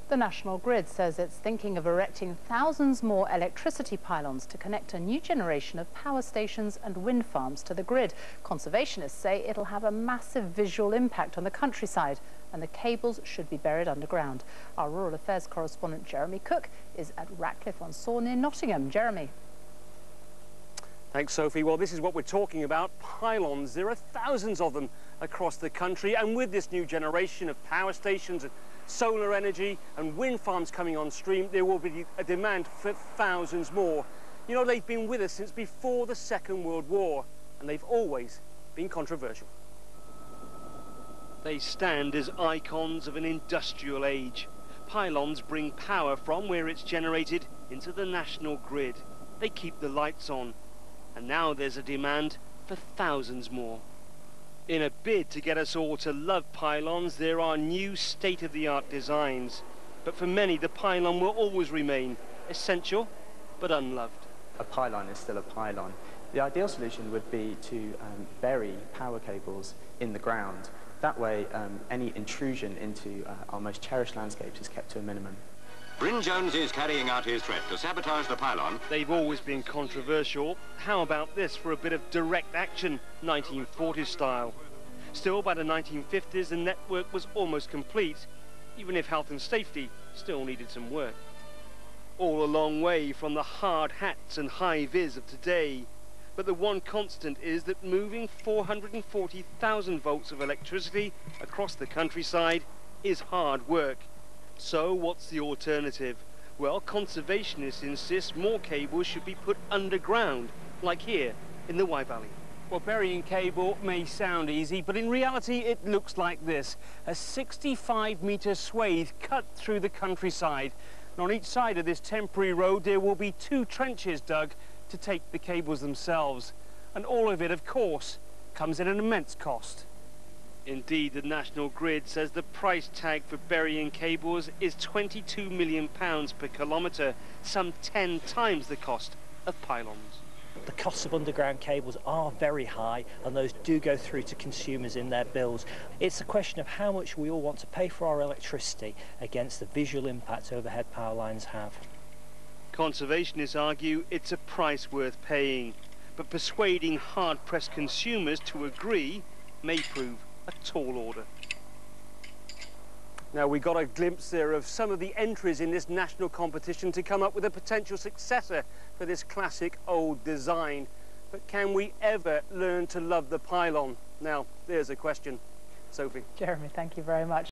The National Grid says it's thinking of erecting thousands more electricity pylons to connect a new generation of power stations and wind farms to the grid. Conservationists say it'll have a massive visual impact on the countryside, and the cables should be buried underground. Our rural affairs correspondent Jeremy Cook is at Ratcliffe-on-Soar near Nottingham. Jeremy. Thanks, Sophie. Well, this is what we're talking about, pylons. There are thousands of them across the country, and with this new generation of power stations and solar energy and wind farms coming on stream, there will be a demand for thousands more. You know, they've been with us since before the Second World War, and they've always been controversial. They stand as icons of an industrial age. Pylons bring power from where it's generated into the national grid. They keep the lights on. And now there's a demand for thousands more. In a bid to get us all to love pylons, there are new state-of-the-art designs. But for many, the pylon will always remain essential, but unloved. A pylon is still a pylon. The ideal solution would be to bury power cables in the ground. That way, any intrusion into our most cherished landscapes is kept to a minimum. Bryn Jones is carrying out his threat to sabotage the pylon. They've always been controversial. How about this for a bit of direct action, 1940s style? Still, by the 1950s, the network was almost complete, even if health and safety still needed some work. All a long way from the hard hats and high-vis of today. But the one constant is that moving 440,000 volts of electricity across the countryside is hard work. So what's the alternative? Well, conservationists insist more cables should be put underground, like here in the Wye Valley. Well, burying cable may sound easy, but in reality it looks like this. A 65-metre swathe cut through the countryside. And on each side of this temporary road there will be 2 trenches dug to take the cables themselves. And all of it, of course, comes at an immense cost. Indeed, the National Grid says the price tag for burying cables is £22 million per kilometre, some 10 times the cost of pylons. The costs of underground cables are very high, and those do go through to consumers in their bills. It's a question of how much we all want to pay for our electricity against the visual impact overhead power lines have. Conservationists argue it's a price worth paying, but persuading hard-pressed consumers to agree may prove a tall order. Now, we got a glimpse there of some of the entries in this national competition to come up with a potential successor for this classic old design. But can we ever learn to love the pylon? Now, there's a question. Sophie. Jeremy, thank you very much.